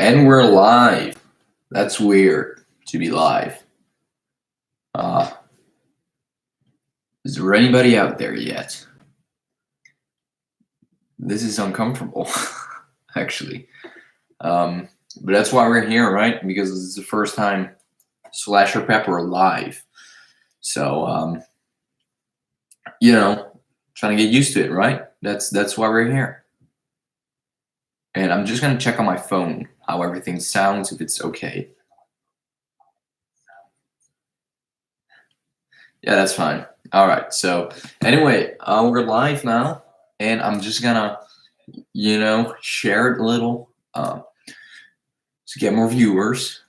And we're live. That's weird to be live. Is there anybody out there yet? This is uncomfortable, actually. But that's why we're here, right? Because this is the first time SlasherPepper live. So, you know, trying to get used to it, right? That's why we're here. And I'm just gonna check on my phone how everything sounds, if it's okay. Yeah, that's fine. All right. So anyway, we're live now, and I'm just gonna, share it a little to get more viewers.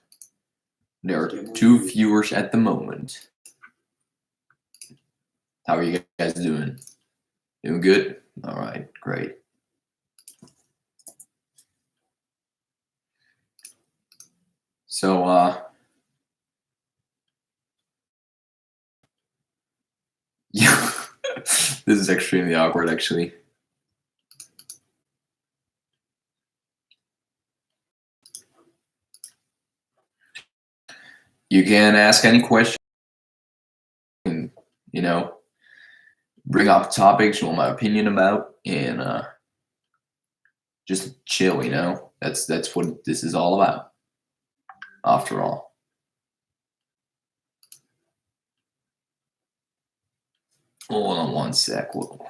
There are 2 viewers at the moment. How are you guys doing? Doing good? All right, great. So, yeah, this is extremely awkward, actually. You can ask any question, bring up topics you want my opinion about, and just chill. That's what this is all about, after all. Hold on one sec. Whoa.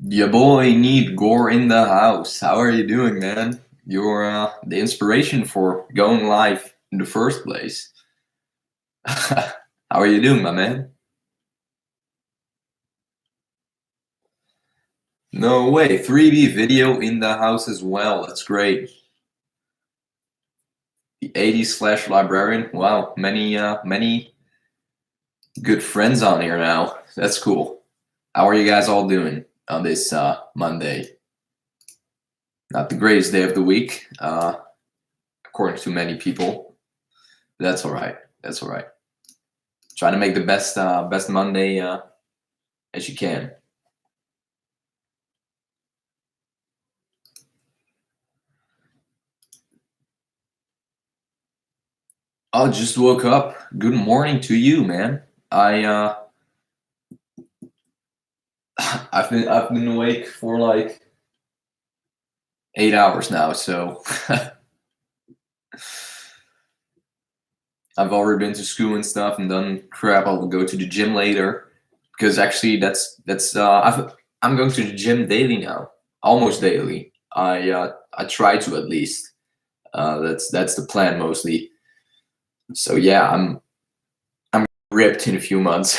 Ya boy, need gore in the house. How are you doing, man? You're the inspiration for going live in the first place. How are you doing, my man? No way, 3D video in the house as well. That's great. The 80s/librarian. Wow, many good friends on here now. That's cool. How are you guys all doing on this Monday? Not the greatest day of the week, according to many people. But that's all right. That's all right. Trying to make the best Monday as you can. Oh, just woke up. Good morning to you, man. I've been awake for like 8 hours now, so I've already been to school and stuff and done crap. I'll go to the gym later because actually I'm going to the gym daily now, almost daily. I try to, at least. That's the plan mostly. So yeah, I'm ripped in a few months.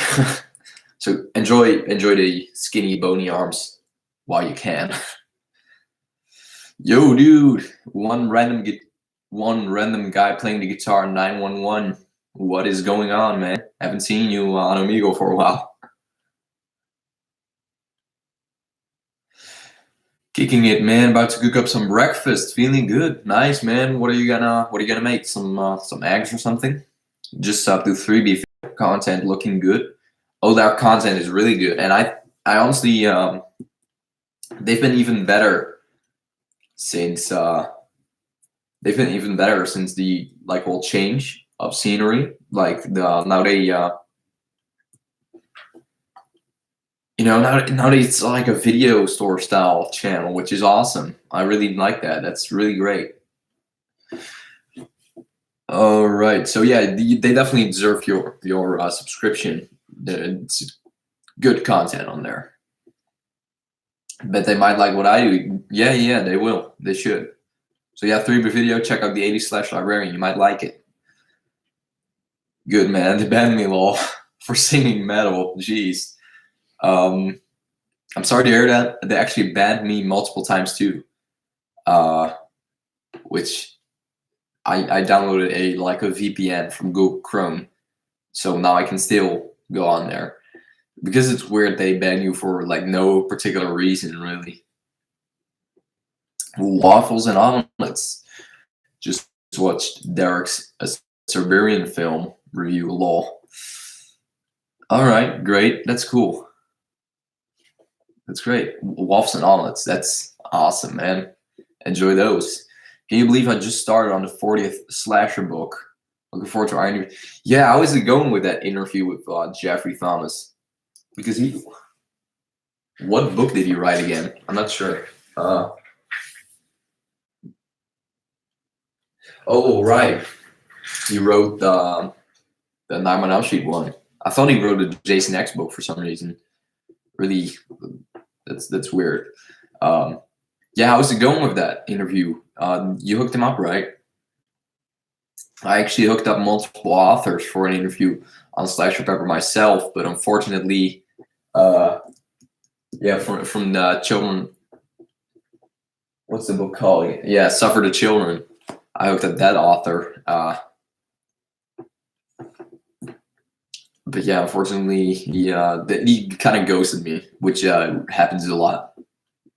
So enjoy the skinny bony arms while you can. Yo, dude, one random guy playing the guitar 911. What is going on, man? Haven't seen you on Amigo for a while. Kicking it, man. About to cook up some breakfast. Feeling good. Nice, man. What are you gonna make? Some eggs or something? Just do 3B content looking good. Oh, that content is really good, and I honestly they've been even better since the whole change of scenery. Like now they now it's like a video store style channel, which is awesome. I really like that. That's really great. All right, so yeah, they definitely deserve your subscription. It's good content on there. Bet they might like what I do. Yeah, they will. They should. So yeah, 3B video. Check out the 80s/librarian. You might like it. Good, man. They banned me, lol, for singing metal. Jeez. I'm sorry to hear that. They actually banned me multiple times too. Which I downloaded a VPN from Google Chrome, so now I can still go on there. because it's weird they ban you for like no particular reason, really. Waffles and omelets. Just watched Derek's Siberian film review. Lol. All right, great. That's cool. That's great. Waffles and omelets. That's awesome, man. Enjoy those. Can you believe I just started on the 40th slasher book? Looking forward to our interview. Yeah, I was going with that interview with Jeffrey Thomas because he. What book did he write again? I'm not sure. Oh, right. He wrote the Nightmare on Elm Street one. I thought he wrote the Jason X book for some reason. Really, that's weird. Yeah, how's it going with that interview? You hooked him up, right? I actually hooked up multiple authors for an interview on SlasherPepper myself, but unfortunately, yeah, from the children. What's the book called? Yeah, Suffer the Children. I hooked up that author. But yeah, unfortunately, he kind of ghosted me, which happens a lot.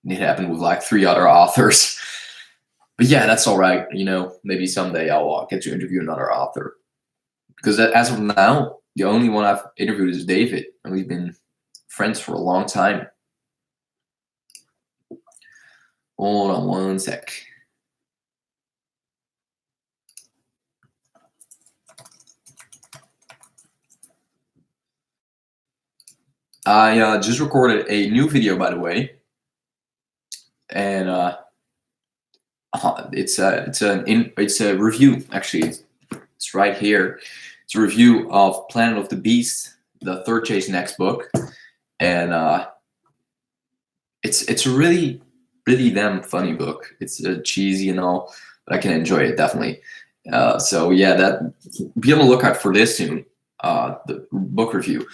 It happened with like 3 other authors. But yeah, that's all right. You know, maybe someday I'll get to interview another author. Because as of now, the only one I've interviewed is David, and we've been friends for a long time. Hold on one sec. I just recorded a new video, by the way, and it's a review. Actually, it's right here. It's a review of Planet of the Beast, the 3rd Jason X book, and it's a really damn funny book. It's cheesy and all, but I can enjoy it definitely. So yeah, that be on the lookout for this soon. The book review,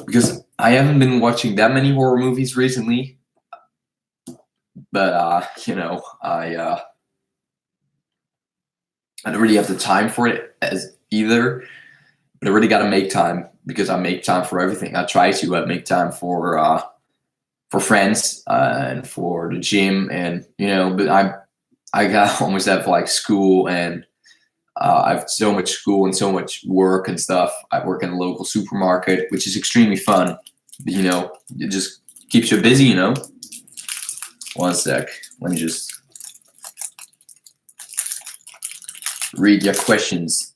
because I haven't been watching that many horror movies recently, but you know, I don't really have the time for it as either. But I really got to make time because I make time for everything. I try to make time for friends and for the gym, and you know, but I got almost have like school, and I have so much school and so much work and stuff. I work in a local supermarket, which is extremely fun. You know, it just keeps you busy, you know. One sec. Let me just read your questions.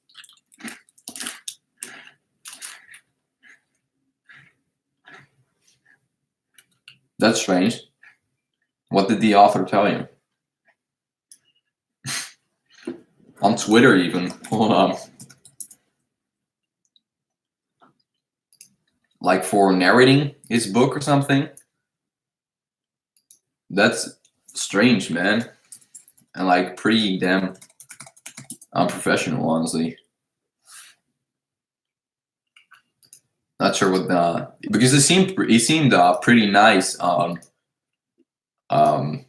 That's strange. What did the author tell you? On Twitter, even. Hold on. Like for narrating his book or something? That's strange, man. And like pretty damn unprofessional, honestly. Not sure what because he seemed pretty nice in the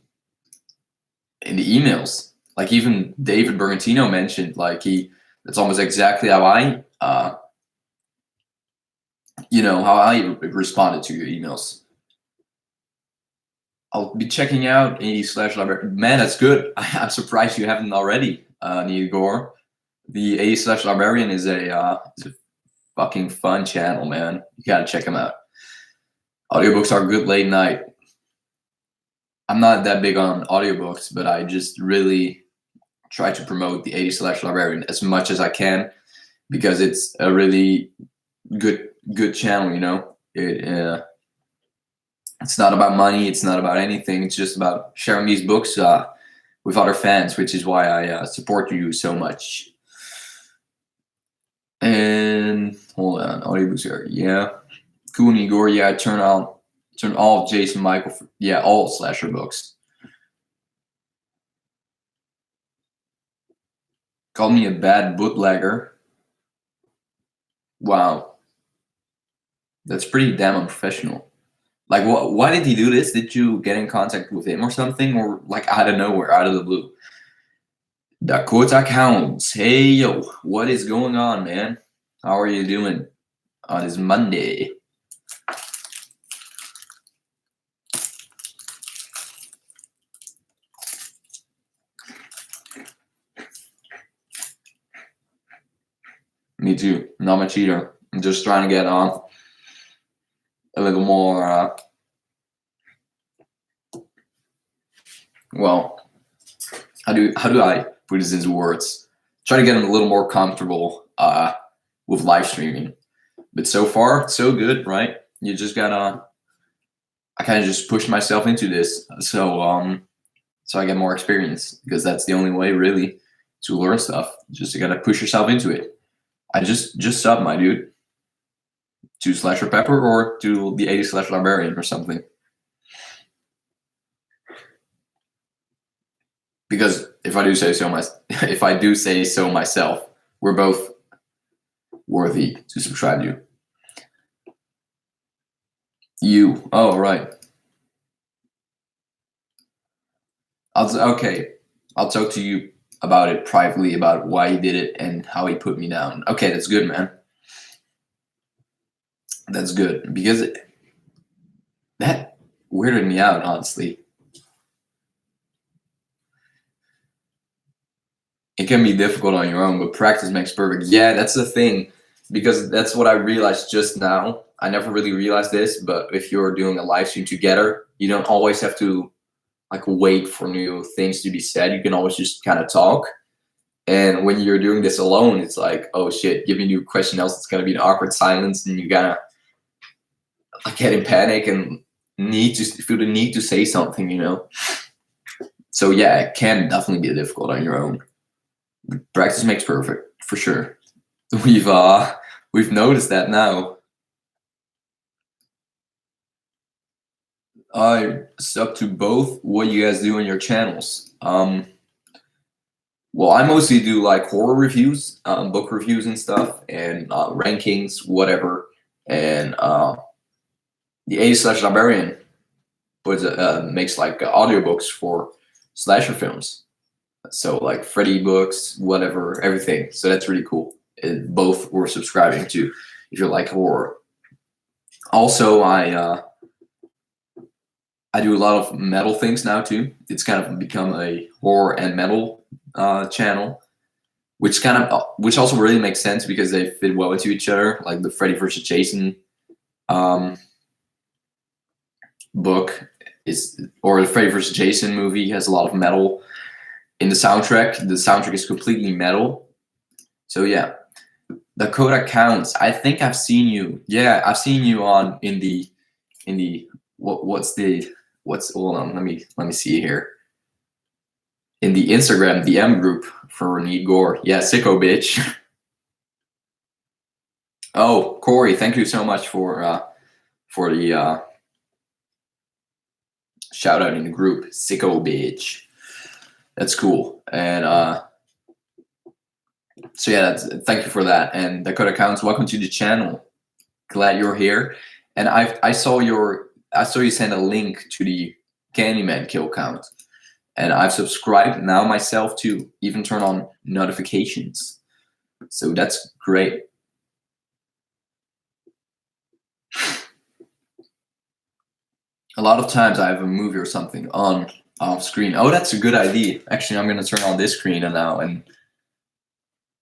emails. Like even David Bergantino mentioned, like that's almost exactly how I you know, how I responded to your emails. I'll be checking out 80/Librarian. Man, that's good. I'm surprised you haven't already, Igor. The 80/Librarian is a fucking fun channel, man. You gotta check them out. Audiobooks are good late night. I'm not that big on audiobooks, but I just really try to promote the 80/Librarian as much as I can because it's a really good channel, you know. It's not about money. It's not about anything. It's just about sharing these books with other fans, which is why I support you so much. And hold on, audiobooks are cool. Igor, yeah, turn all of Jason Michael, all slasher books. Called me a bad bootlegger. Wow, that's pretty damn unprofessional. Like, why did he do this? Did you get in contact with him or something, or like out of nowhere, out of the blue? Dakota Counts. Hey yo, what is going on, man? How are you doing on this Monday? Me too. Not much either. I'm just trying to get on a little more. Well, how do I put this into words? Try to get a little more comfortable with live streaming. But so far, so good, right? You just gotta. I kind of just pushed myself into this, so I get more experience, because that's the only way really to learn stuff. Just you gotta push yourself into it. I just sub, my dude, to SlasherPepper or to the 80 Slash Librarian or something. Because if I do say so myself, we're both worthy to subscribe to. You, oh right. Okay, I'll talk to you about it privately, about why he did it and how he put me down. Okay, that's good, man. That's good, because that weirded me out, honestly. It can be difficult on your own, but practice makes perfect. Yeah, that's the thing, because that's what I realized just now. I never really realized this, but if you're doing a live stream together, you don't always have to like wait for new things to be said. You can always just kind of talk. And when you're doing this alone, it's like, oh shit, give me a new question, else it's gonna be an awkward silence, and you gotta like get in panic and feel the need to say something, you know. So yeah, it can definitely be difficult on your own. Practice makes perfect, for sure. We've noticed that now. It's up to both. What you guys do on your channels? Well, I mostly do like horror reviews, book reviews and stuff, and rankings, whatever. And the 80 Slash Librarian makes like audiobooks for slasher films. So like Freddy books, whatever, everything. So that's really cool. Both we're subscribing to if you like horror. Also, I do a lot of metal things now too. It's kind of become a horror and metal channel, which also really makes sense because they fit well into each other. Like the Freddy vs. Jason book or the Freddy vs. Jason movie has a lot of metal in the soundtrack. The soundtrack is completely metal. So yeah, Dakota Counts. I think I've seen you. Yeah, I've seen you in the hold on, let me see here. In the Instagram DM group for Need Gore. Yeah, sicko bitch. Oh, Corey, thank you so much for the shout out in the group. Sicko bitch. That's cool. And so yeah, thank you for that. And Dakota Counts, welcome to the channel. Glad you're here. And I saw you send a link to the Candyman kill count. And I've subscribed now myself too, even turn on notifications. So that's great. A lot of times I have a movie or something on off screen. Oh, that's a good idea. Actually, I'm gonna turn on this screen now, and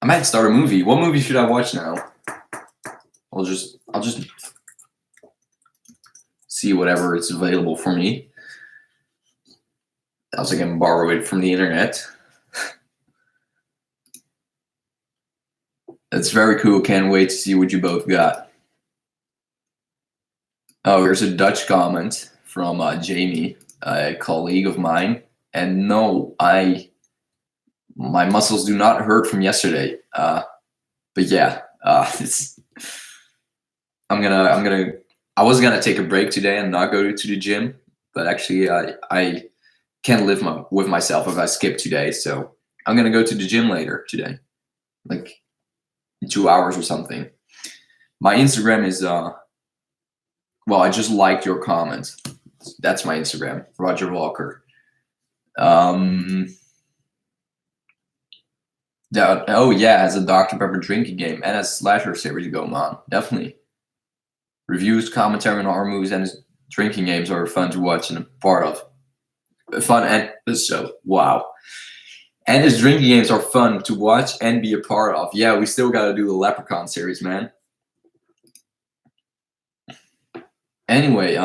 I might start a movie. What movie should I watch now? I'll just see whatever is available for me. I also can borrow it from the internet. That's very cool. Can't wait to see what you both got. Oh, here's a Dutch comment from Jamie, a colleague of mine. And no, my muscles do not hurt from yesterday. But yeah, I was gonna take a break today and not go to the gym, but actually I can't live with myself if I skip today. So I'm gonna go to the gym later today, like in 2 hours or something. My Instagram is well, I just liked your comment. That's my Instagram, Roger Walker. Oh yeah, as a Dr. Pepper drinking game and as slasher series going on, definitely. Reviews, commentary on horror movies, and his drinking games are fun to watch and a part of. Fun and so wow. And his drinking games are fun to watch and be a part of. Yeah, we still got to do the Leprechaun series, man. Anyway,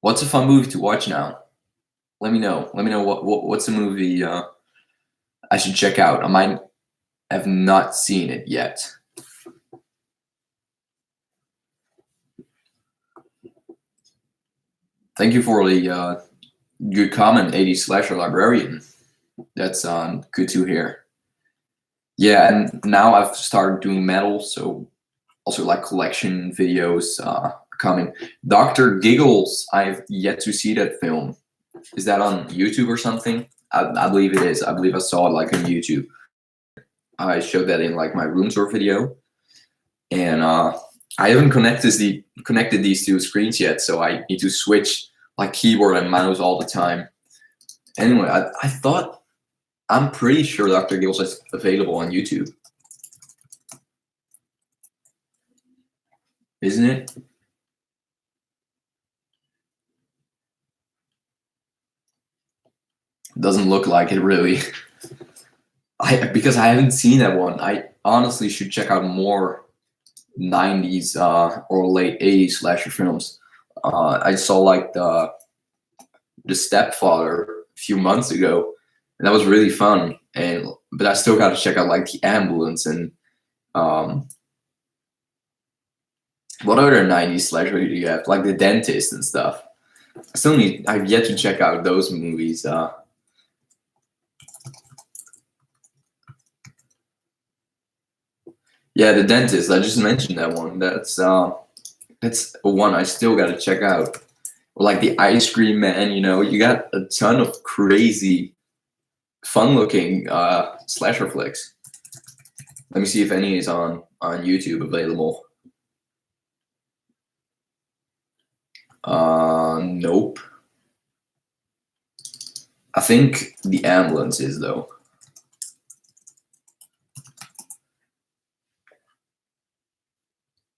what's a fun movie to watch now? Let me know. Let me know what's a movie I should check out. I might have not seen it yet. Thank you for the good comment, 80s Slasher Librarian. That's good to hear. Yeah, and now I've started doing metal, so also like collection videos coming. Dr. Giggles, I've yet to see that film. Is that on YouTube or something? I believe it is. I believe I saw it like on YouTube. I showed that in like my room tour video, and I haven't connected these two screens yet, so I need to switch like keyboard and mouse all the time. Anyway, I thought, I'm pretty sure Dr. Giggles is available on YouTube. Isn't it? Doesn't look like it really. Because I haven't seen that one. I honestly should check out more 90s or late 80s slasher films. I saw like the Stepfather a few months ago, and that was really fun. But I still got to check out like The Ambulance and what other 90s slasher do you have? Like The Dentist and stuff. I've yet to check out those movies. Yeah, The Dentist. I just mentioned that one. That's one I still got to check out. Or like The Ice Cream Man. You know, you got a ton of crazy, fun-looking slasher flicks. Let me see if any is on YouTube available. Nope. I think The Ambulance is though.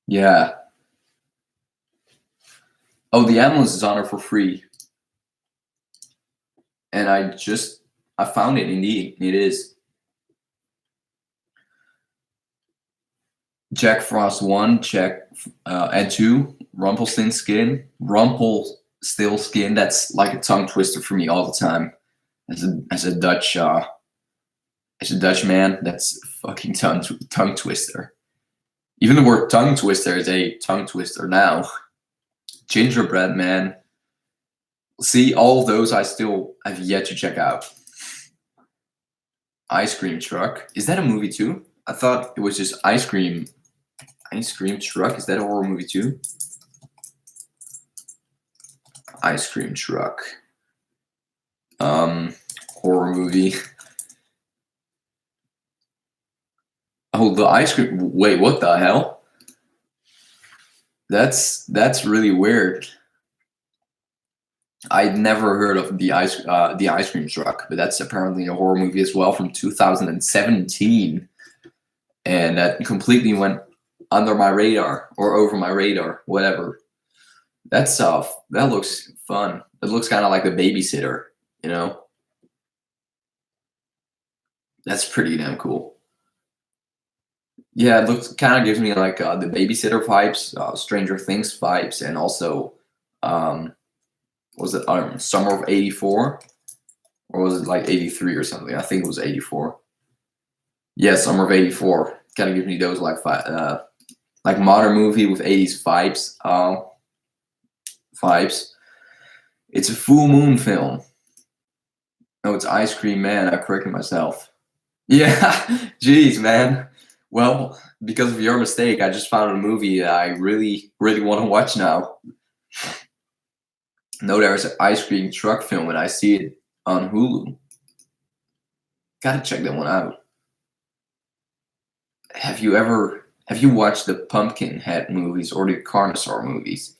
Yeah. Oh, The Ambulance is on there for free. And I found it indeed. It is. Jack Frost 1, and 2, Rumpelstiltskin. That's like a tongue twister for me all the time. As a Dutch man, that's a fucking tongue twister. Even the word tongue twister is a tongue twister now. Gingerbread Man. See, all of those I still have yet to check out. Ice Cream Truck. Is that a movie too? I thought it was just Ice Cream Truck. Is that a horror movie too? Ice Cream Truck. Horror movie. Oh, the ice cream. Wait, what the hell? That's really weird. I'd never heard of the Ice Cream Truck, but that's apparently a horror movie as well from 2017, and that completely went under my radar or over my radar, whatever. That looks fun. It looks kind of like The Babysitter, you know. That's pretty damn cool. Yeah, it kind of gives me like The Babysitter vibes, Stranger Things vibes, and also was it summer of '84, or was it like '83 or something? I think it was '84. Yeah, summer of '84 kind of gives me those like modern movie with '80s vibes. It's a full moon film. No, it's Ice Cream Man. I corrected myself. Yeah, jeez, man. Well, because of your mistake, I just found a movie that I really, really want to watch now. No, there's an Ice Cream Truck film, and I see it on Hulu. Gotta check that one out. Have you watched the Pumpkinhead movies or the Carnosaur movies?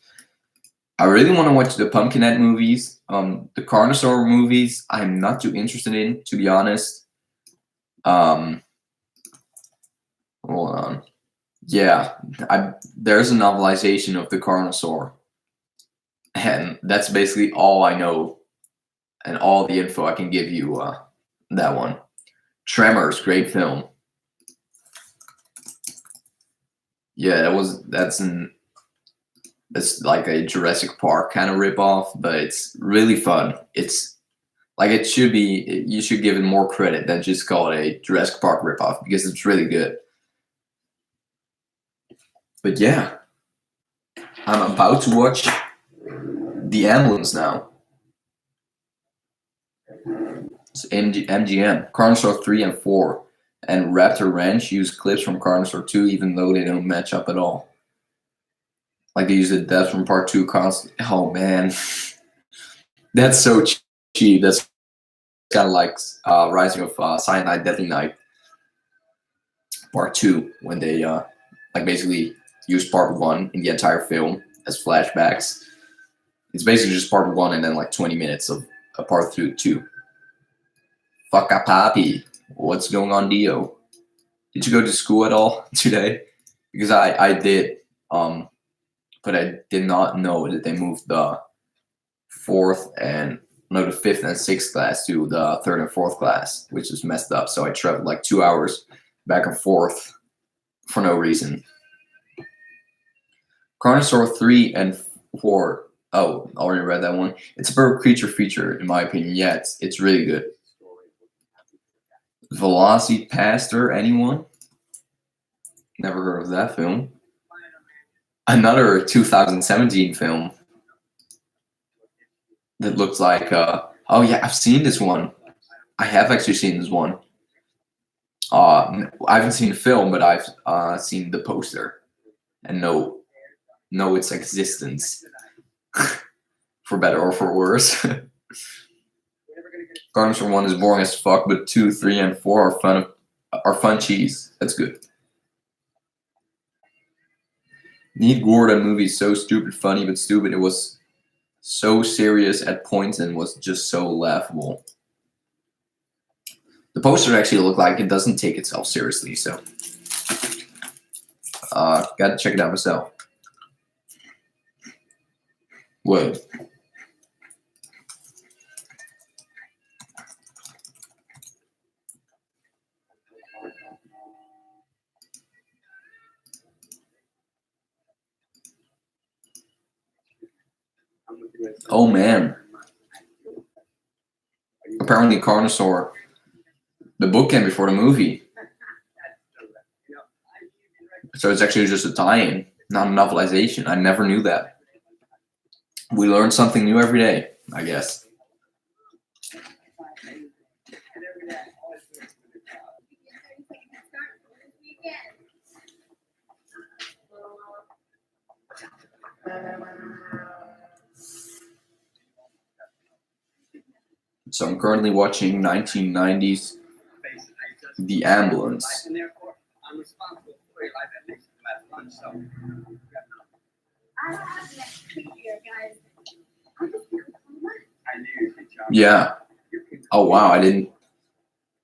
I really want to watch the Pumpkinhead movies. The Carnosaur movies, I'm not too interested in, to be honest. Hold on. Yeah, there's a novelization of the Carnosaur, and that's basically all I know and all the info I can give you That one. Tremors, great film. Yeah, it's like a Jurassic Park kind of ripoff, but it's really fun. It's like it should be. You should give it more credit than just call it a Jurassic Park ripoff because it's really good. But yeah, I'm about to watch The Ambulance now. It's MGM. Carnosaur 3 and 4 and Raptor Ranch use clips from Carnosaur 2 even though they don't match up at all. Like they use the death from part 2 constantly. Oh man. That's so cheap. That's kind of like Rising of Cyanide Deadly Night part 2 when they like basically use part 1 in the entire film as flashbacks. It's basically just part 1 and then like 20 minutes of part 2. Fuck a papi. What's going on, Dio? Did you go to school at all today? Because I did, but I did not know that they moved the the 5th and 6th class to the 3rd and 4th class, which is messed up. So I traveled like 2 hours back and forth for no reason. Carnosaur 3 and 4. Oh, already read that one. It's a perfect creature feature, in my opinion. Yeah, it's really good. Velocipastor, anyone? Never heard of that film. Another 2017 film that looks like, oh yeah, I've seen this one. I have actually seen this one. I haven't seen the film, but I've seen the poster and know its existence, for better or for worse. Carnosaur 1 is boring as fuck, but 2, 3, and 4 are fun cheese. That's good. Need Gordon movie so stupid, funny but stupid. It was so serious at points and was just so laughable. The poster actually looked like it doesn't take itself seriously, so gotta check it out myself. What? Oh man. Apparently Carnosaur, the book came before the movie. So it's actually just a tie-in, not a novelization. I never knew that. We learn something new every day, I guess. So I'm currently watching 1990s The Ambulance. Yeah. Oh wow, I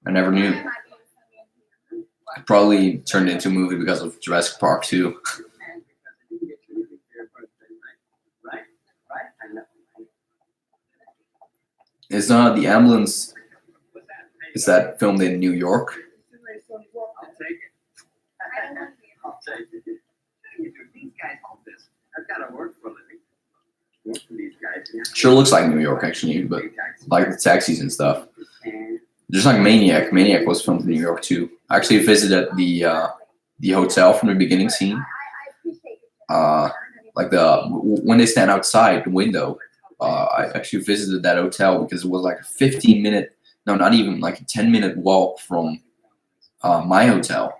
never knew. It probably turned into a movie because of Jurassic Park 2. It's not The Ambulance. Is that filmed in New York? Sure looks like New York actually, but like the taxis and stuff. Just like Maniac. Maniac was filmed in New York too. I actually visited the hotel from the beginning scene. Like when they stand outside the window. I actually visited that hotel because it was like a 15-minute, no, not even like a 10-minute walk from my hotel.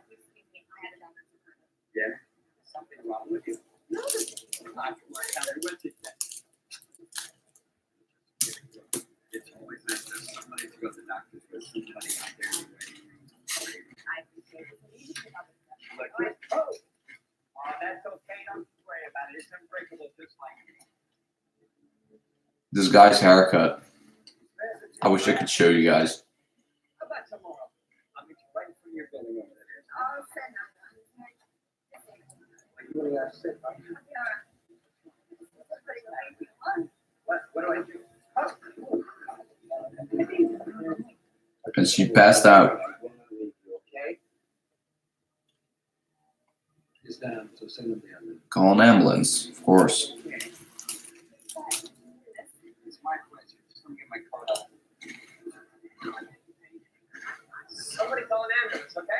This guy's haircut. I wish I could show you guys. And she passed out. Call an ambulance, of course. Somebody call an ambulance, okay?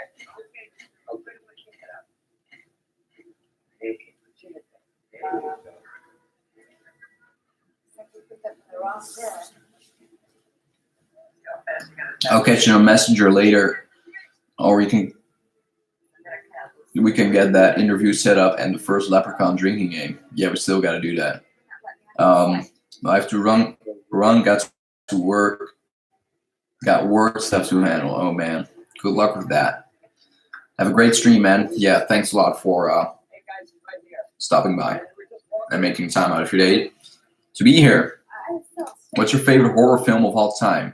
I'll catch you on Messenger later, or we can get that interview set up and the first Leprechaun drinking game. Yeah, we still got to do that. I have to run. Got to work. Got work stuff to handle. Oh man, good luck with that. Have a great stream, man. Yeah, thanks a lot for stopping by and making time out of your day to be here. What's your favorite horror film of all time?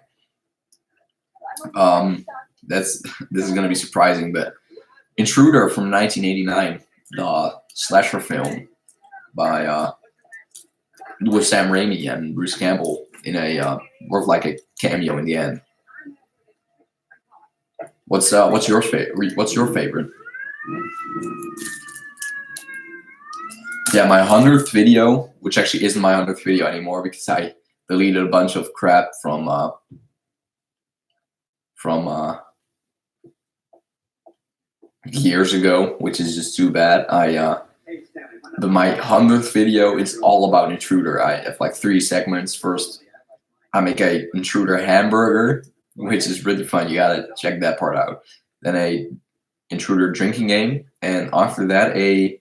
This is gonna be surprising, but Intruder from 1989, the slasher film by with Sam Raimi and Bruce Campbell in a more of like a cameo in the end. What's your favorite? What's your favorite? Yeah, my 100th video, which actually isn't my 100th video anymore because I deleted a bunch of crap from years ago, which is just too bad. But my 100th video is all about Intruder. I have like 3 segments. First, I make a Intruder hamburger, which is really fun. You gotta check that part out. Then a Intruder drinking game, and after that a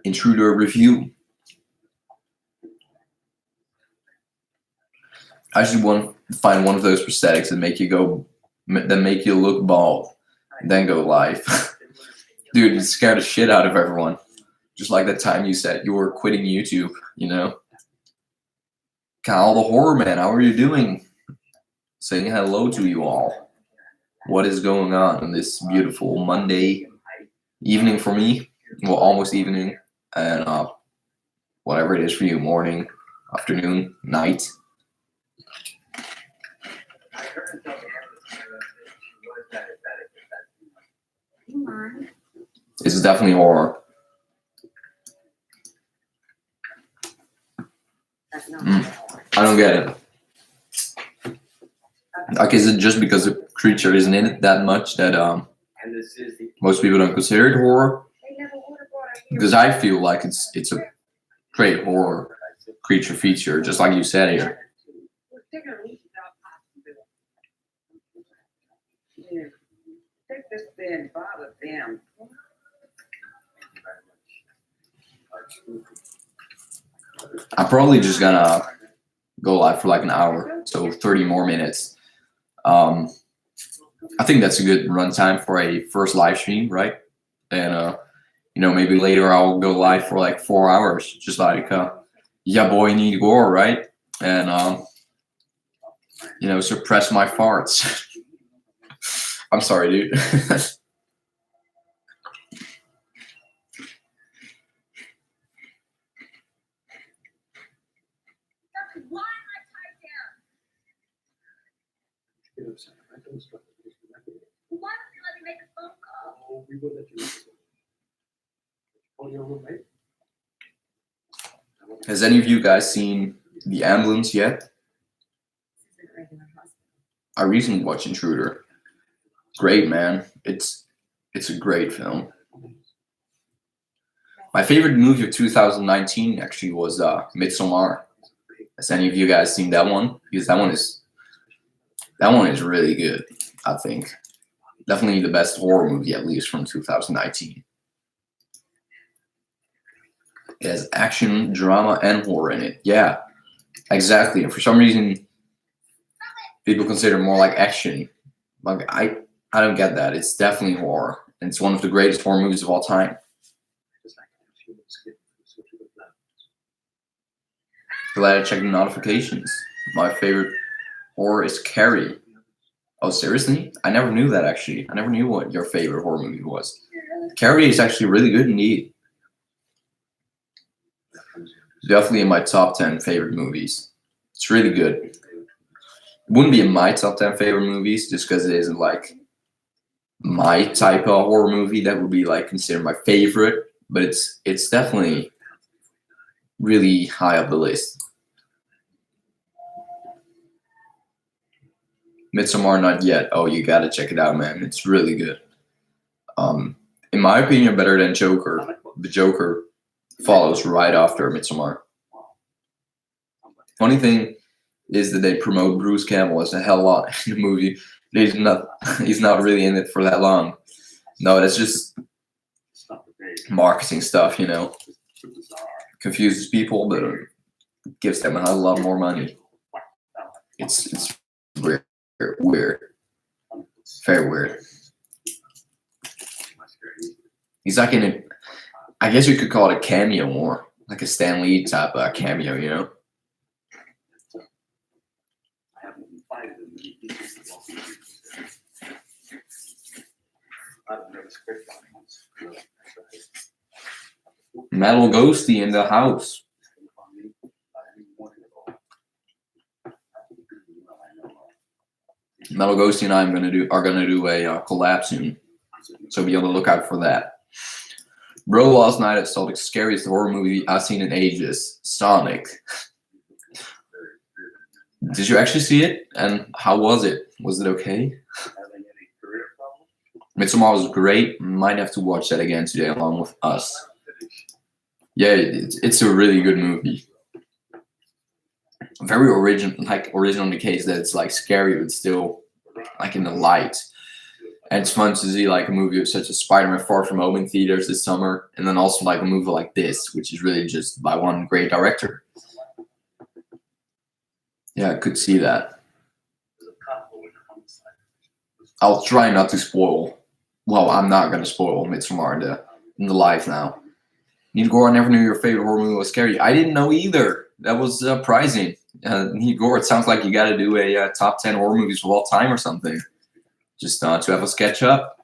Intruder review. I should find one of those prosthetics that make you look bald, and then go live. Dude, it scared the shit out of everyone. Just like that time you said you were quitting YouTube, you know. Kyle the Horror Man, how are you doing? Saying hello to you all. What is going on this beautiful Monday evening for me? Well, almost evening, and whatever it is for you, morning, afternoon, night. This is definitely horror. I don't get it. Like, is it just because the creature isn't in it that much that most people don't consider it horror? Because I feel like it's a great horror creature feature, just like you said here. I'm probably just gonna go live for like an hour, so 30 more minutes. I think that's a good runtime for a first live stream, right? And you know, maybe later I'll go live for like 4 hours, just like yeah, boy, need gore, right? And you know, suppress my farts. I'm sorry, dude. Why don't you let me make a phone call? We will let you call your roommate. Has any of you guys seen The Ambulance yet? I recently watched Intruder. Great, man. It's a great film. My favorite movie of 2019 actually was Midsommar. Has any of you guys seen that one? Because that one is really good, I think. Definitely the best horror movie, at least from 2019. It has action, drama, and horror in it. Yeah, exactly. And for some reason, people consider it more like action. Like I don't get that. It's definitely horror, and it's one of the greatest horror movies of all time. Glad I checked the notifications. My favorite horror is Carrie. Oh, seriously? I never knew that, actually. I never knew what your favorite horror movie was. Carrie is actually really good indeed. Definitely in my top 10 favorite movies. It's really good. wouldn't be in my top 10 favorite movies just because it isn't like my type of horror movie that would be like considered my favorite, but it's definitely really high up the list. Midsommar, not yet. Oh, you gotta check it out, man. It's really good. In my opinion, better than Joker. The Joker follows right after Midsommar. Funny thing is that they promote Bruce Campbell as a hell lot in the movie. He's not really in it for that long. No, that's just marketing stuff, you know. Confuses people, but gives them a lot more money. It's weird, very weird. He's like in a, I guess you could call it a cameo more, like a Stan Lee type of cameo, you know. Metal Ghosty in the house. Metal Ghosty and I are gonna do a collab soon, so be on the lookout for that. Bro, last night I saw the scariest horror movie I've seen in ages, Sonic. Did you actually see it? And how was it? Was it okay? Midsommar was great. Might have to watch that again today along with us. Yeah, it's a really good movie. Very original in the case that it's like scary but still like in the light. And it's fun to see like a movie of such as Spider-Man Far From Home in theaters this summer, and then also like a movie like this, which is really just by one great director. Yeah, I could see that. I'll try not to spoil. Well, I'm not gonna spoil Midsommar in the live now. Gore, I never knew your favorite horror movie was scary. I didn't know either. That was surprising. Gore, it sounds like you got to do a top 10 horror movies of all time or something. Just to have a sketch up.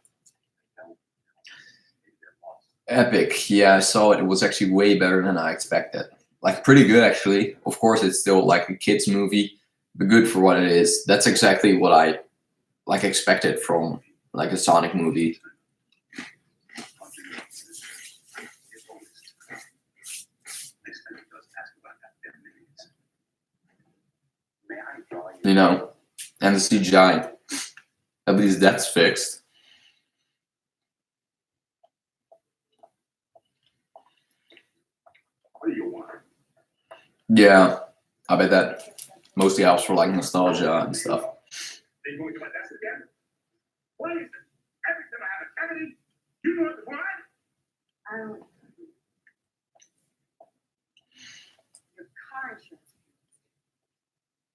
Epic. Yeah, I saw it. It was actually way better than I expected. Like pretty good actually. Of course, it's still like a kids movie, but good for what it is. That's exactly what I like expected from like a Sonic movie. You know, and the CGI. At least that's fixed. Yeah, I bet that mostly helps for like nostalgia and stuff.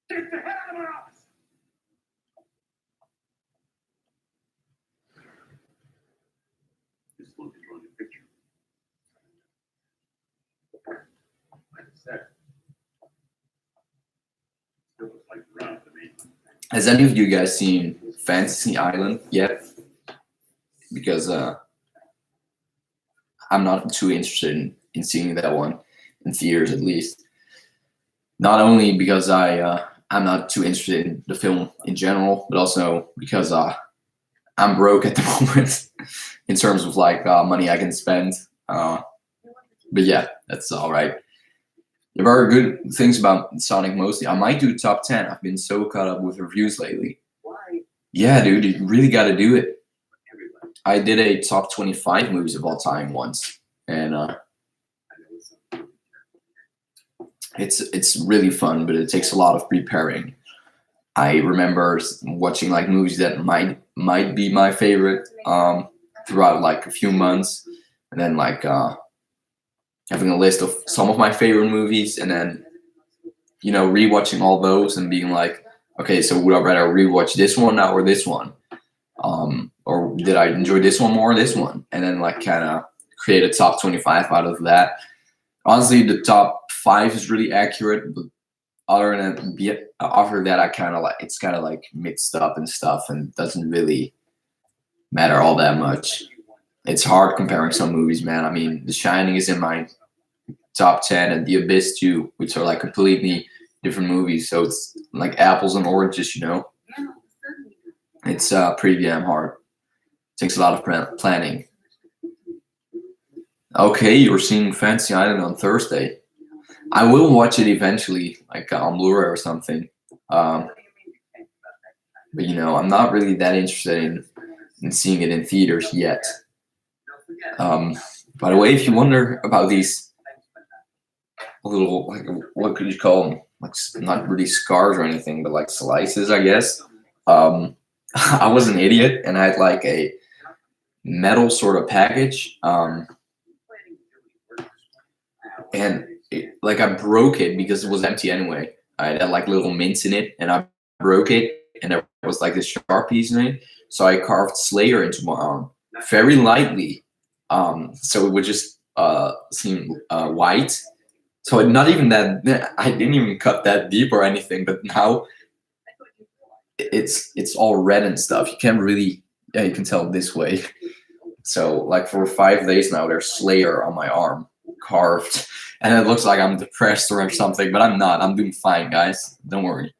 Get the hell out of my office! This look is on the picture. Like I said, still looks like round to me. Has any of you guys seen Fantasy Island yet? Because I'm not too interested in seeing that one in theaters, at least. Not only because I'm not too interested in the film in general, but also because I'm broke at the moment in terms of like money I can spend. But yeah, that's all right. There are good things about Sonic mostly. I might do top 10. I've been so caught up with reviews lately. Why? Yeah, dude, you really got to do it. I did a top 25 movies of all time once, and it's really fun, but it takes a lot of preparing. I remember watching like movies that might be my favorite throughout like a few months, and then like having a list of some of my favorite movies, and then rewatching all those and being like, okay, so would I rather rewatch this one now or this one, or did I enjoy this one more or this one, and then like kind of create a top 25 out of that. Honestly, the top 5 is really accurate, but after that, I kind of like it's kind of like mixed up and stuff, and doesn't really matter all that much. It's hard comparing some movies, man. I mean, The Shining is in my top 10, and The Abyss too, which are like completely different movies, so it's like apples and oranges, you know. It's pretty damn hard. Takes a lot of planning. Okay, you're seeing Fantasy Island on Thursday. I will watch it eventually, like on Blu-ray or something. But you know, I'm not really that interested in seeing it in theaters yet. By the way, if you wonder about these little, like, what could you call them? Like, not really scars or anything, but like slices, I guess. I was an idiot, and I had like a metal sort of package, and like I broke it because it was empty anyway. I had like little mints in it, and I broke it, and there was like this sharp piece in it. So I carved Slayer into my arm very lightly, so it would just seem white. So not even that. I didn't even cut that deep or anything, but now it's all red and stuff. You can't really, yeah, you can tell this way. So like for 5 days now, there's Slayer on my arm carved, and it looks like I'm depressed or something, but I'm not. I'm doing fine, guys. Don't worry.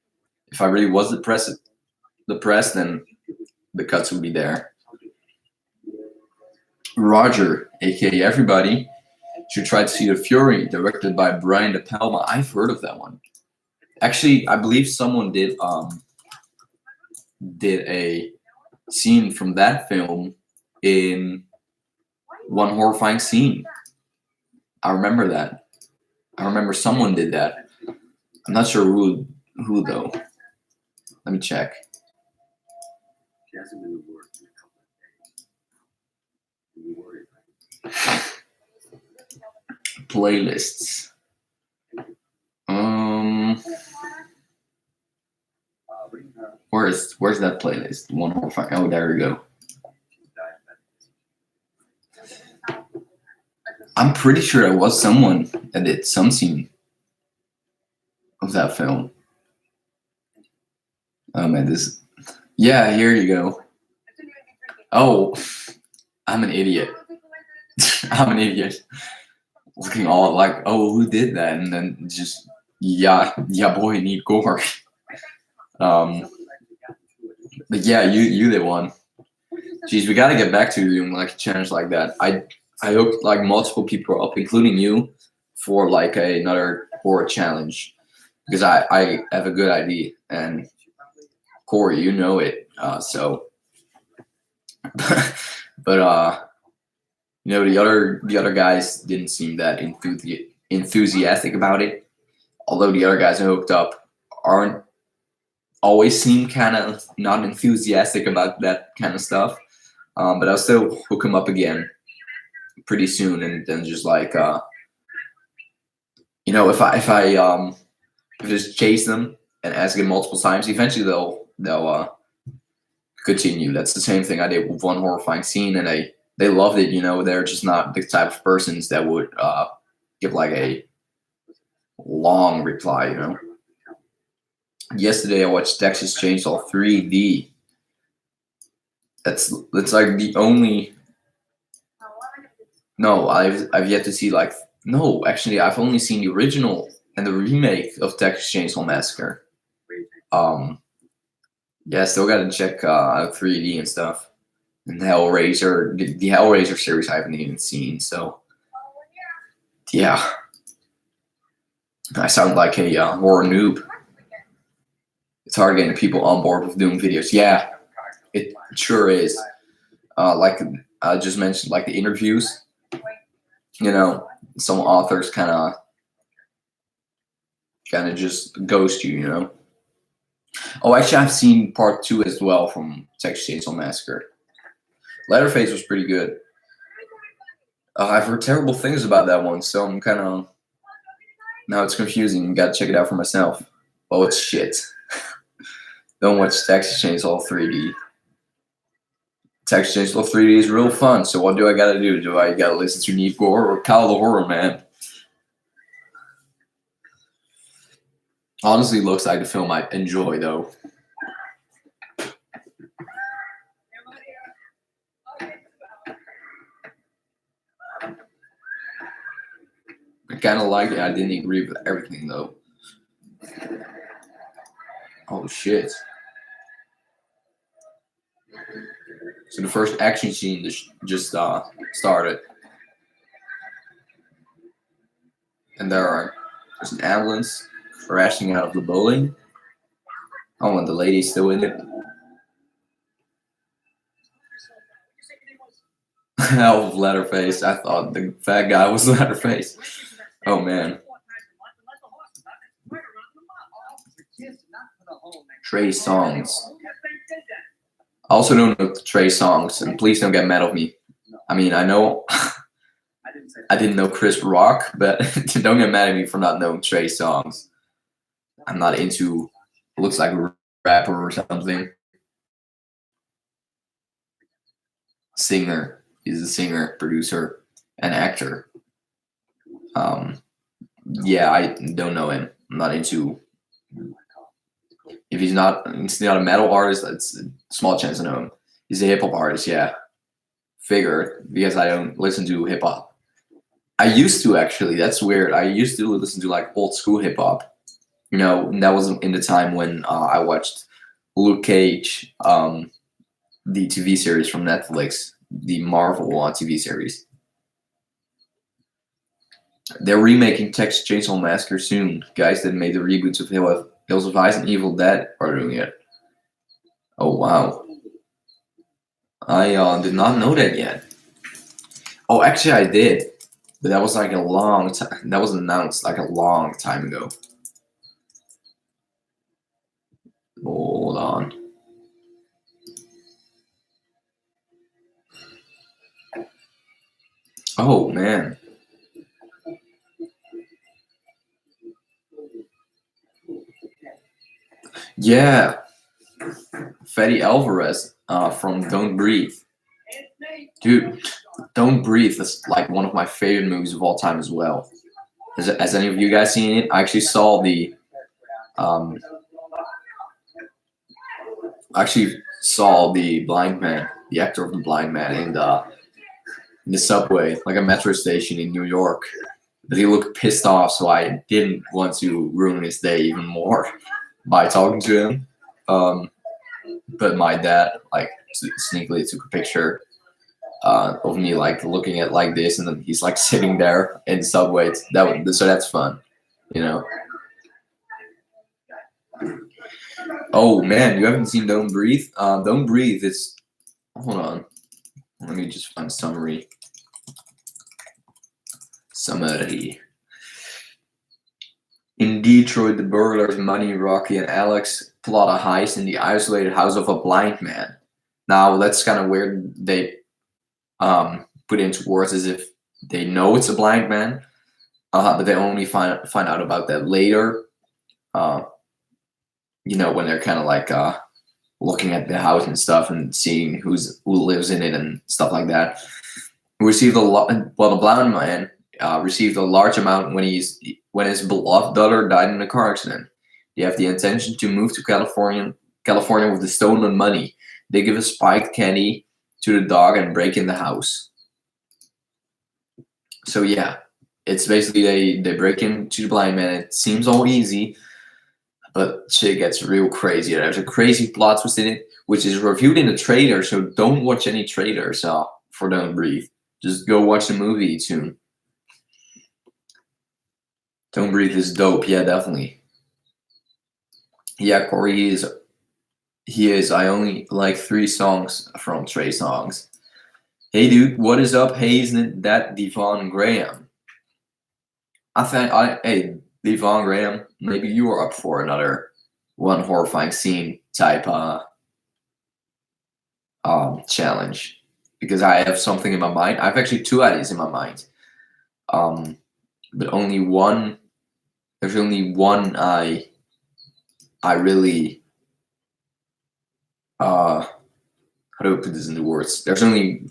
If I really was depressed, then the cuts would be there. Roger, aka everybody, should try to see The Fury, directed by Brian De Palma. I've heard of that one. Actually, I believe someone did a scene from that film in One Horrifying Scene. I remember that. I remember someone did that. I'm not sure who though. Let me check. Playlists. Where's that playlist? One Horrifying. Oh, there we go. I'm pretty sure there was someone that did some scene of that film. Oh man, this. Yeah, here you go. Oh, I'm an idiot. I'm an idiot. Looking all like, oh, who did that? And then just, yeah, boy, need gore. But yeah, you did one. Jeez, we gotta get back to doing like a challenge like that. I hooked like multiple people up, including you, for like another horror challenge because I have a good idea, and Corey, you know it. So, but you know, the other guys didn't seem that enthusiastic about it. Although the other guys I hooked up aren't always seem kind of not enthusiastic about that kind of stuff. But I'll still hook them up again pretty soon, and then just like you know, if I just chase them and ask them multiple times, eventually they'll continue. That's the same thing I did with One Horrifying Scene, and they loved it. You know, they're just not the type of persons that would give like a long reply. You know. Yesterday I watched Texas Chainsaw 3D. That's like the only. No, I've yet to see like no. Actually, I've only seen the original and the remake of Texas Chainsaw Massacre. Yeah, still got to check out 3D and stuff. And Hellraiser, the Hellraiser series I haven't even seen. So yeah, I sound like a horror noob. It's hard getting people on board with doing videos. Yeah, it sure is. Like I just mentioned, like the interviews. You know, some authors kind of just ghost you. You know. Oh, actually, I've seen part 2 as well from Texas Chainsaw Massacre. Leatherface was pretty good. I've heard terrible things about that one, so I'm kind of now it's confusing. Got to check it out for myself. Oh, it's shit. Don't watch Texas Chainsaw 3D. Texas Chainsaw 3D is real fun. So what do I gotta do? Do I gotta listen to Neat Gore or Kyle the Horror Man? Honestly, looks like the film I enjoy though. I kind of like it. I didn't agree with everything though. Oh shit. So the first action scene just started. And there's an ambulance crashing out of the building. Oh, and the lady's still in it. Hell of Leatherface. I thought the fat guy was Leatherface. Oh man. Trey Songz. I also don't know Trey Songz, and please don't get mad at me. I mean, I know I didn't know Chris Rock, but don't get mad at me for not knowing Trey Songz. I'm not into looks like a rapper or something. Singer. He's a singer, producer, and actor. Yeah, I don't know him. I'm not into. If he's not a metal artist, it's a small chance to know him. He's a hip hop artist, yeah. Figure, because I don't listen to hip hop. I used to actually. That's weird. I used to listen to like old school hip hop. You know, that was in the time when I watched Luke Cage, the TV series from Netflix, the Marvel TV series. They're remaking Texas Chainsaw Massacre soon. Guys that made the reboots of Hills of Ice and Evil Dead are doing it. Oh wow. I did not know that yet. Oh, actually I did. But that was like a long time. That was announced like a long time ago. Hold on. Oh man. Yeah. Fatty Alvarez from Don't Breathe. Dude, Don't Breathe is like one of my favorite movies of all time as well. Has any of you guys seen it? I actually saw the blind man, the actor of the blind man in the subway, like a metro station in New York. But he looked pissed off, so I didn't want to ruin his day even more by talking to him. But my dad like sneakily took a picture of me like looking at like this, and then he's like sitting there in the subway. So that's fun, you know. Oh man, you haven't seen Don't Breathe? Don't Breathe is. Hold on, let me just find summary. In Detroit, the burglars Money, Rocky, and Alex plot a heist in the isolated house of a blind man. Now that's kind of weird. They put into words as if they know it's a blind man, but they only find out about that later. You know, when they're kind of like looking at the house and stuff and seeing who lives in it and stuff like that. The blind man received a large amount when his beloved daughter died in a car accident. They have the intention to move to California with the stolen money. They give a spiked candy to the dog and break in the house. So yeah, it's basically they break into the blind man. It seems all easy, but shit gets real crazy. There's a crazy plot twist in it, which is reviewed in the trailer. So don't watch any trailers for Don't Breathe. Just go watch the movie soon. Don't Breathe is dope. Yeah, definitely. Yeah, Corey, he is. I only like 3 songs from Trey Songz. Hey, dude, what is up? Hey, isn't that Devon Graham? Hey, Devon Graham, maybe you are up for another one horrifying scene type challenge, because I have something in my mind. I have actually 2 ideas in my mind, but only one. There's only one I really how do I put this into words? There's only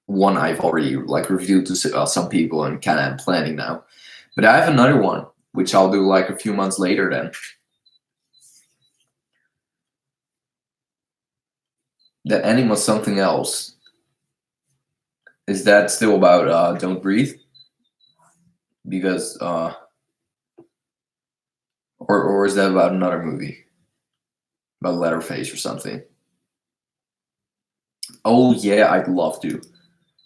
one I've already like reviewed to some people and kind of planning now, but I have another one which I'll do like a few months later. Then the ending was something else. Is that still about Don't Breathe? Because Or is that about another movie? About Leatherface or something? Oh yeah, I'd love to.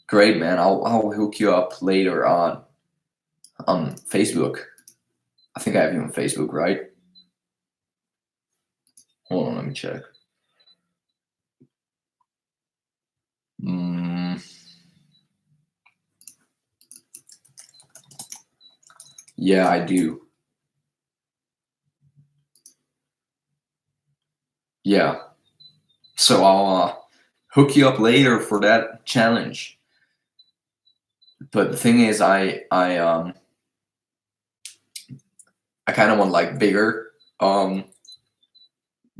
Great, man. I'll hook you up later on Facebook. I think I have you on Facebook, right? Hold on, let me check. Yeah, I do. Yeah. So I'll hook you up later for that challenge. But the thing is, I kind of want like bigger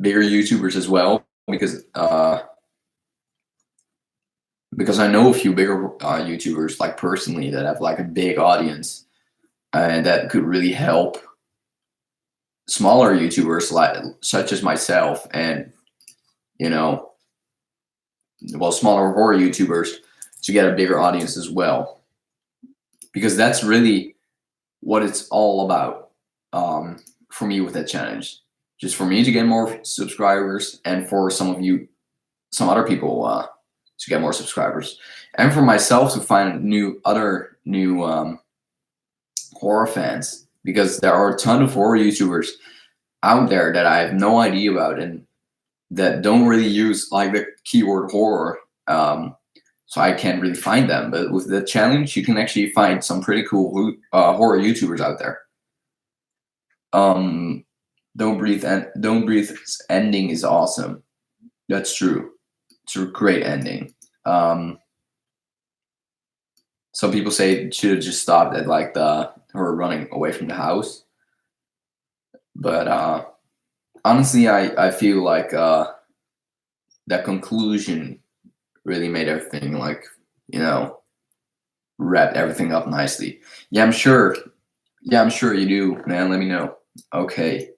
YouTubers as well because I know a few bigger YouTubers like personally that have like a big audience and that could really help smaller YouTubers like such as myself and smaller horror YouTubers to get a bigger audience as well, because that's really what it's all about for me with that challenge. Just for me to get more subscribers, and for some other people to get more subscribers, and for myself to find other new horror fans, because there are a ton of horror YouTubers out there that I have no idea about and that don't really use like the keyword horror. So I can't really find them. But with the challenge, you can actually find some pretty cool horror YouTubers out there. Don't Breathe's ending is awesome. That's true. It's a great ending. Some people say it should have just stopped at like her running away from the house. But honestly, I feel like that conclusion really made everything like, wrapped everything up nicely. Yeah, I'm sure. Yeah, I'm sure you do, man. Let me know. Okay.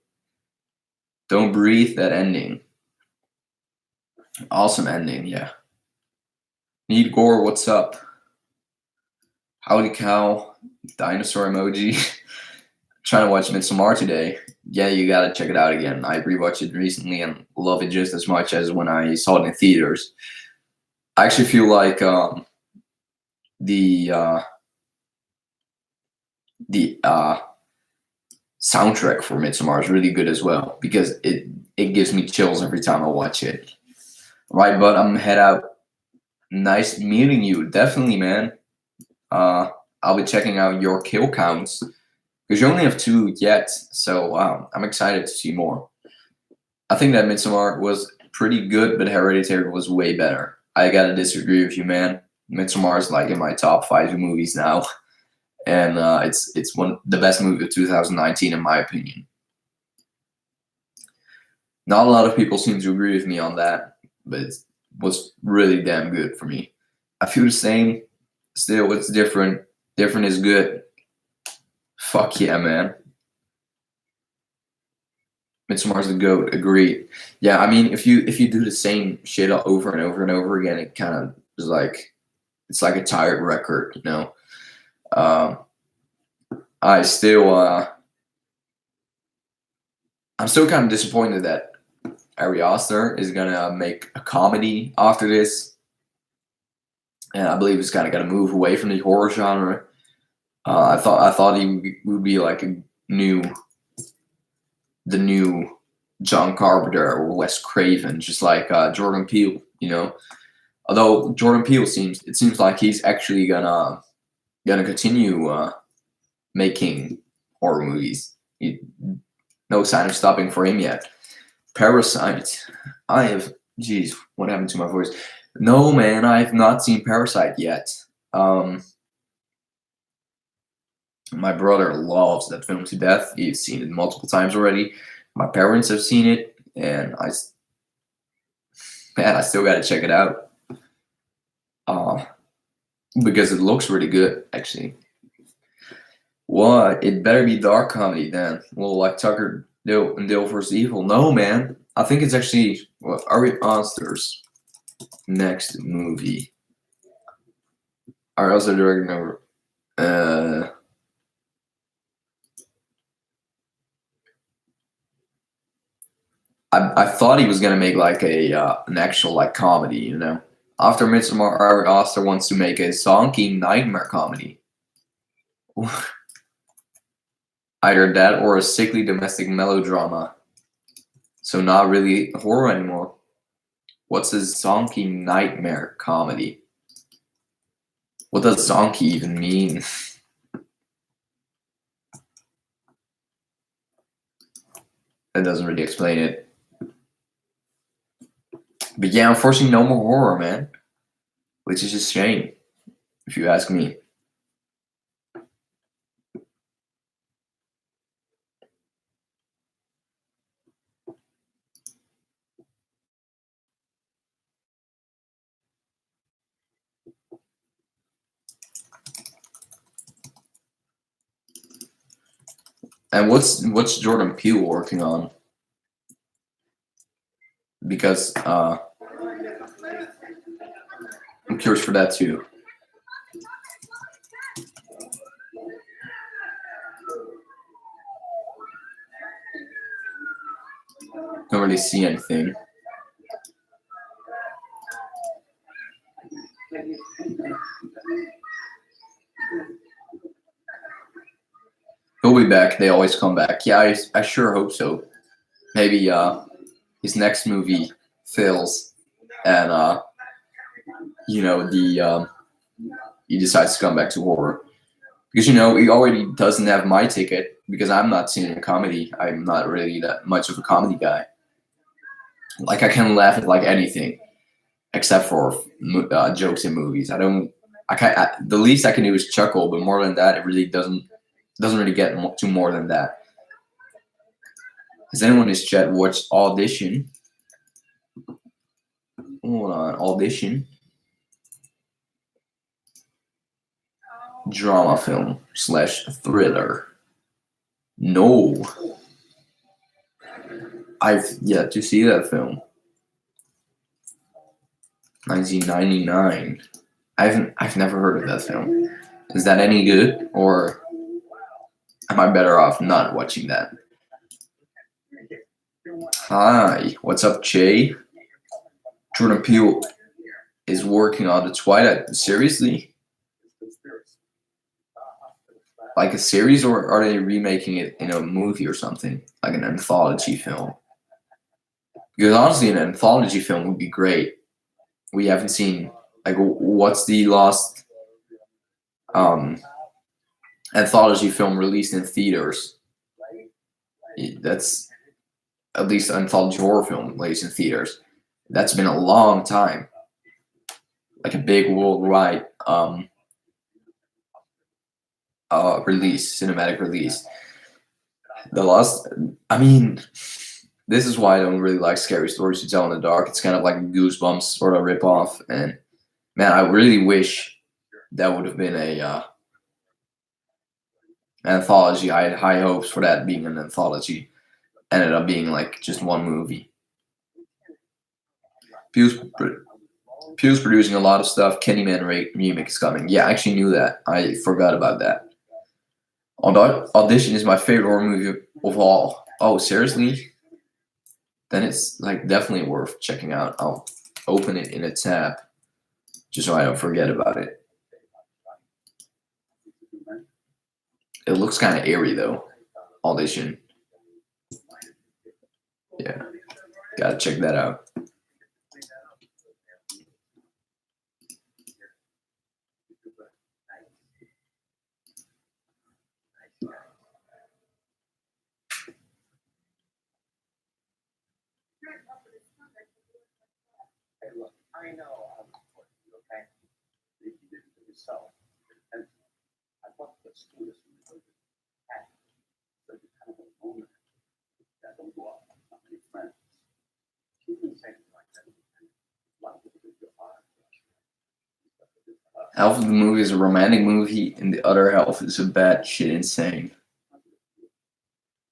Don't Breathe, that ending. Awesome ending, yeah. Need Gore, what's up? Howdy cow, dinosaur emoji. Trying to watch Midsommar today. Yeah, you gotta check it out again. I rewatched it recently and love it just as much as when I saw it in theaters. I actually feel like the soundtrack for Midsommar is really good as well, because it gives me chills every time I watch it. Right, but I'm head out. Nice meeting you. Definitely, man. I'll be checking out your kill counts because you only have 2 yet, so I'm excited to see more. I think that Midsommar was pretty good, but Hereditary was way better. I gotta disagree with you, man. Midsommar is like in my top 5 movies now, and it's the best movie of 2019 in my opinion. Not a lot of people seem to agree with me on that, but it was really damn good for me. I feel the same. Still, it's different. Different is good. Fuck yeah, man. Midsommar's the GOAT. Agreed. Yeah, I mean, if you do the same shit over and over and over again, it kind of is like, it's like a tired record, you know. I still I'm still kind of disappointed that Ari Aster is gonna make a comedy after this, and I believe he's kind of gonna move away from the horror genre. I thought he would be like the new John Carpenter or Wes Craven, just like Jordan Peele, you know. Although Jordan Peele seems like he's actually gonna continue making horror movies. No sign of stopping for him yet. Parasite. Jeez, what happened to my voice? No, man, I have not seen Parasite yet. My brother loves that film to death. He's seen it multiple times already. My parents have seen it, and I still got to check it out. Because it looks really good, actually. What? It better be dark comedy then. Well, like Tucker and Dale vs. Evil. No, man. I think it's actually Ari Aster's next movie. Ari Aster directing I thought he was gonna make like a an actual like comedy, you know. After Midsommar, Ari Aster wants to make a zonky nightmare comedy. Either that or a sickly domestic melodrama. So not really horror anymore. What's a zonky nightmare comedy? What does zonky even mean? That doesn't really explain it. But yeah, unfortunately, no more horror, man. Which is a shame, if you ask me. And what's Jordan Peele working on? Because I'm curious for that too. Don't really see anything. He'll be back. They always come back. Yeah, I sure hope so. Maybe his next movie fails, and you know he decides to come back to horror because you know he already doesn't have my ticket because I'm not seeing a comedy. I'm not really that much of a comedy guy. Like I can laugh at like anything except for jokes in movies. I don't. The least I can do is chuckle, but more than that, it really doesn't really get to more than that. Has anyone in this chat watched Audition? Hold on, Audition. Drama film / thriller. No. I've yet to see that film. 1999. I've never heard of that film. Is that any good, or am I better off not watching that? Hi, what's up, Jay? Jordan Peele is working on the Twilight. Seriously? Like a series, or are they remaking it in a movie or something? Like an anthology film? Because honestly, an anthology film would be great. We haven't seen, like, what's the last anthology film released in theaters? That's at least an anthology horror film released in theaters. That's been a long time. Like a big worldwide release, cinematic release. The last, I mean, this is why I don't really like scary stories to tell in the dark. It's kind of like a Goosebumps sort of ripoff, and man, I really wish that would have been a anthology. I had high hopes for that being an anthology. Ended up being like just one movie. Peele's producing a lot of stuff. Candyman remake is coming. Yeah, I actually knew that. I forgot about that. Audition is my favorite horror movie of all. Oh, seriously? Then it's like definitely worth checking out. I'll open it in a tab just so I don't forget about it. It looks kind of eerie though. Audition. Yeah, gotta check that out. Hey, look, I know I'm important, okay? You did it to yourself. And I thought the school is really happy. So you kind of a moment that don't go out with many friends. She didn't say anything like that. A lot of people think you're hard. Half of the movie is a romantic movie, and the other half is a bad shit insane.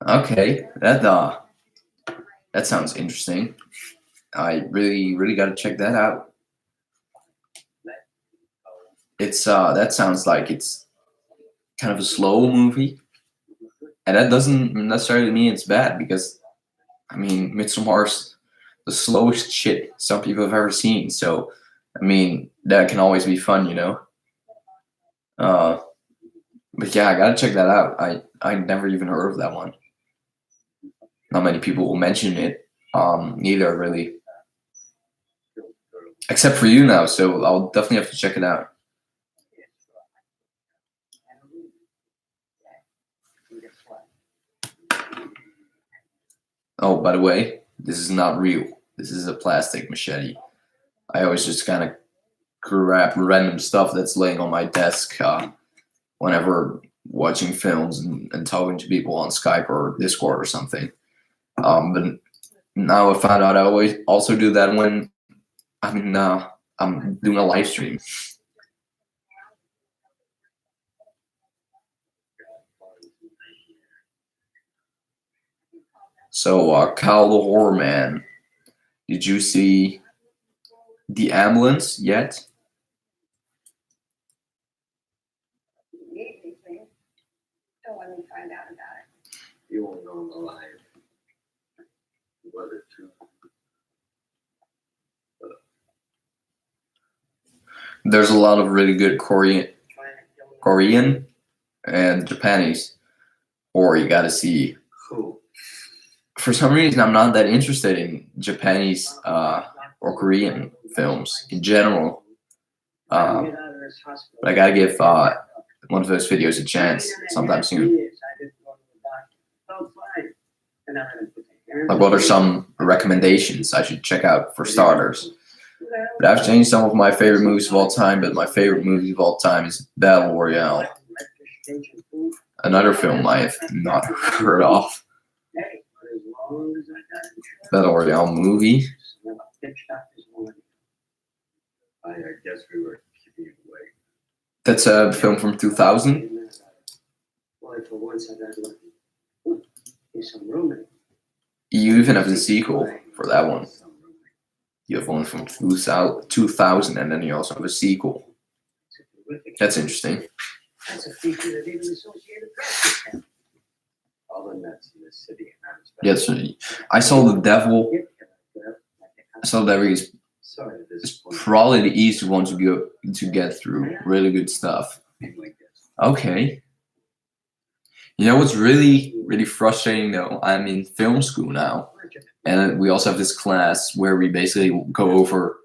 Okay, that sounds interesting. I really got to check that out. It's that sounds like it's kind of a slow movie, and that doesn't necessarily mean it's bad because I mean, Midsommar's the slowest shit some people have ever seen. So, I mean, that can always be fun, you know. But yeah, I gotta check that out. I never even heard of that one. Not many people will mention it. Neither really, except for you now. So I'll definitely have to check it out. Oh, by the way, this is not real. This is a plastic machete. I always just kind of grab random stuff that's laying on my desk whenever watching films and talking to people on Skype or Discord or something. But now I found out I always also do that when I'm doing a live stream. So, Kyle the Horror Man, did you see The Ambulance yet? Don't let me find out about it. You won't know in the live whether to. There's a lot of really good Korean and Japanese horror you gotta see. Who? For some reason, I'm not that interested in Japanese or Korean films in general. But I gotta give one of those videos a chance sometime soon. Like, what are some recommendations I should check out for starters? But I've changed some of my favorite movies of all time, but my favorite movie of all time is Battle Royale. Another film I have not heard of. Battle Royale movie. I guess we were keeping it away. That's a film from 2000. You even have the sequel for that one. You have one from 2000, and then you also have a sequel. That's interesting. That's a feature that even the Associated Press can. All the nuts in this city. Yes, I saw The Devil. I saw that is probably the easiest one to get through. Really good stuff. Okay. You know what's really, really frustrating though? I'm in film school now, and we also have this class where we basically go over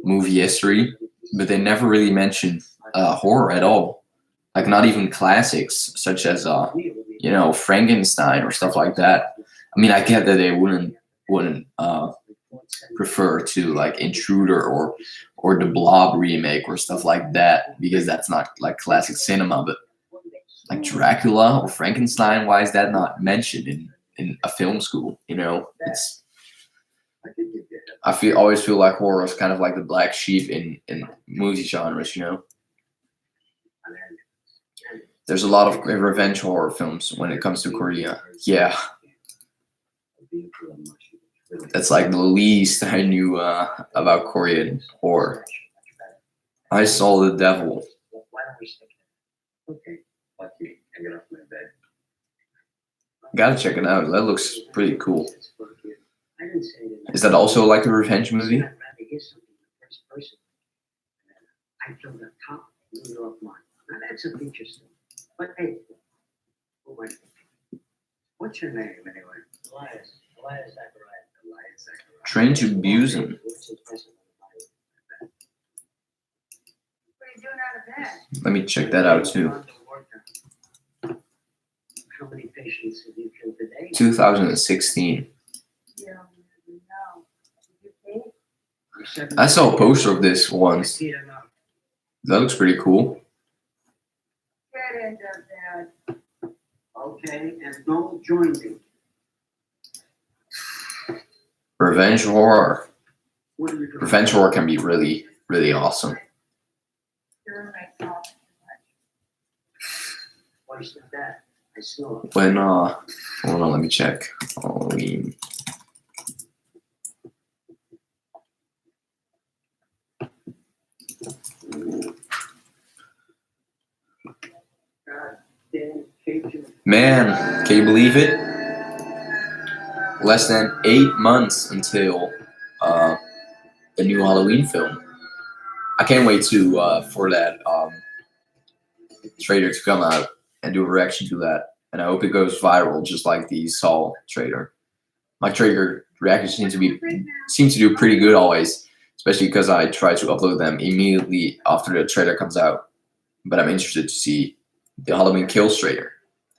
movie history, but they never really mention horror at all. Like, not even classics such as Frankenstein or stuff like that. I mean, I get that they wouldn't prefer to like Intruder or the Blob remake or stuff like that, because that's not like classic cinema. But like Dracula or Frankenstein, why is that not mentioned in a film school? You know, always feel like horror is kind of like the black sheep in movie genres. You know, there's a lot of revenge horror films when it comes to Korea. Yeah, that's like the least I knew about Korean horror. I saw The Devil. Okay, lucky. I get off my bed. Gotta check it out. That looks pretty cool. Is that also like a revenge movie? I filled the top New York mark. Now that's a feature film. But hey, what's your name anyway? Elias Zachariah. Train to Busan. What are you doing out of bed? Let me check that out too. How many patients have you killed today? 2016. You don't even know. Did you pay? I saw a poster of this once. That looks pretty cool. Get into bed. Okay, and don't join me. Revenge horror. What are you doing? Revenge horror can be really, really awesome. Your roommate talks too much. Why is that? I saw it. When hold on, let me check. Halloween. Man, can you believe it? less than 8 months until the new Halloween film. I can't wait to for that trailer to come out and do a reaction to that. And I hope it goes viral, just like the Saw trailer. My trailer reactions seem to do pretty good always, especially because I try to upload them immediately after the trailer comes out. But I'm interested to see the Halloween Kills trailer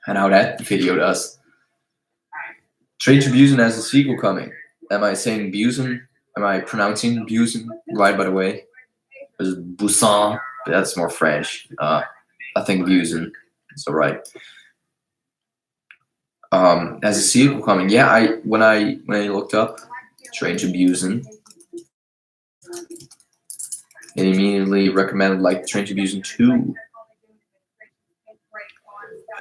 and how that video does. Train to Busan has a sequel coming. Am I saying Busan? Am I pronouncing Busan right, by the way? It's Busan, but that's more French. I think Busan. It's alright. As a sequel coming, yeah. When I looked up Train to Busan, it immediately recommended like Train to Busan 2.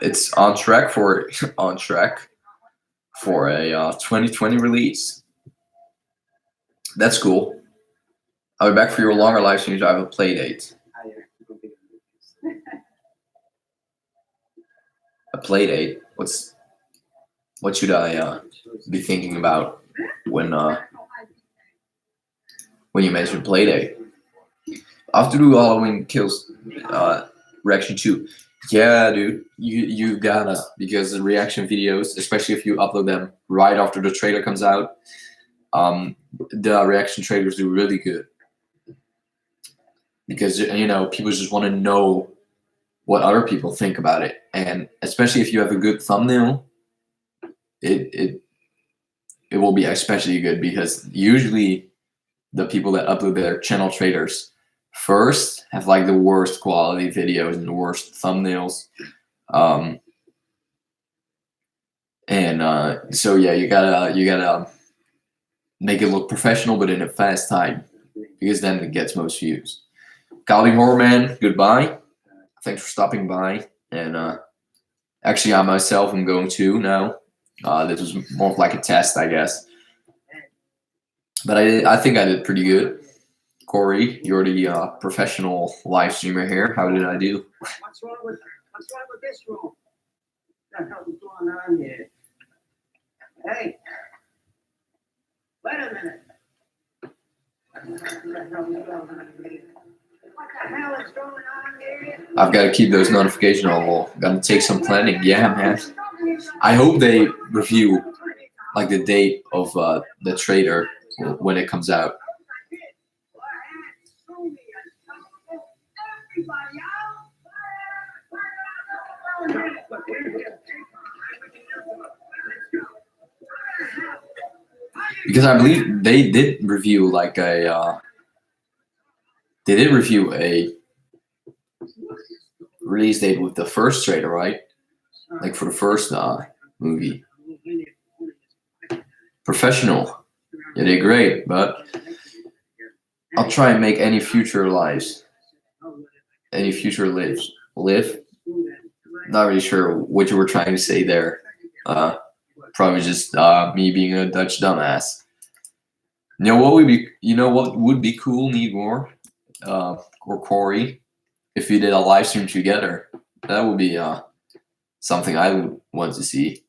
It's on track for a 2020 release. That's cool. I'll be back for your longer live streams. I have a play date. A play date? What should I be thinking about when you mention play date? I have to do Halloween Kills reaction 2. Yeah, dude, you gotta, because the reaction videos, especially if you upload them right after the trailer comes out, the reaction trailers do really good. Because, you know, people just want to know what other people think about it. And especially if you have a good thumbnail, it will be especially good, because usually the people that upload their channel trailers first have like the worst quality videos and the worst thumbnails. So yeah, you gotta make it look professional, but in a fast time, because then it gets most views. Calvin Horrorman, goodbye. Thanks for stopping by. And actually, I myself am going to now. This was more of like a test, I guess. But I think I did pretty good. Corey, you're the professional live streamer here. How did I do? What's wrong with this room? What the hell's going on here? Hey, wait a minute. What the hell is going on here? I've got to keep those notifications on. Got to take some planning. Yeah, man. I hope they review like the date of the trailer when it comes out. Because I believe they did review like a release date with the first trailer, right? Like for the first movie. Professional. Yeah, they're great, but I'll try and make any future lives. Any future lives. Live? Not really sure what you were trying to say there. Probably just me being a Dutch dumbass. You know what would be cool, Nigor, or Corey, if we did a live stream together. That would be something I would want to see.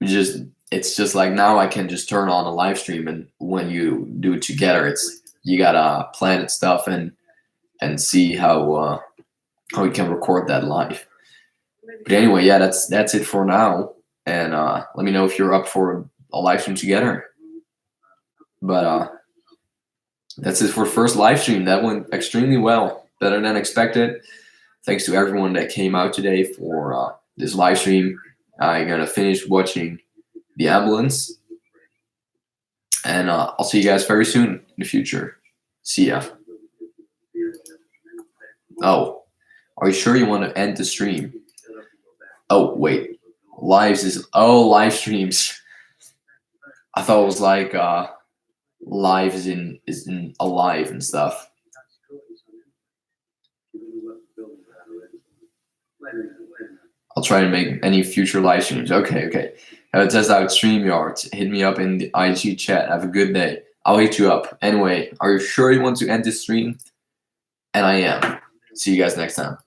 It's just like now I can just turn on a live stream, and when you do it together, you gotta plan it stuff and see how we can record that live. But anyway, yeah, that's it for now. And let me know if you're up for a live stream together. But that's it for the first live stream. That went extremely well, better than expected. Thanks to everyone that came out today for this live stream. I'm gonna finish watching The Ambulance, and I'll see you guys very soon in the future. See ya. Oh, are you sure you want to end the stream? Oh, wait. Live streams. I thought it was like live is in alive and stuff. I'll try to make any future live streams. Okay. Have a test out StreamYard. Hit me up in the IG chat. Have a good day. I'll hit you up. Anyway, are you sure you want to end this stream? And I am. See you guys next time.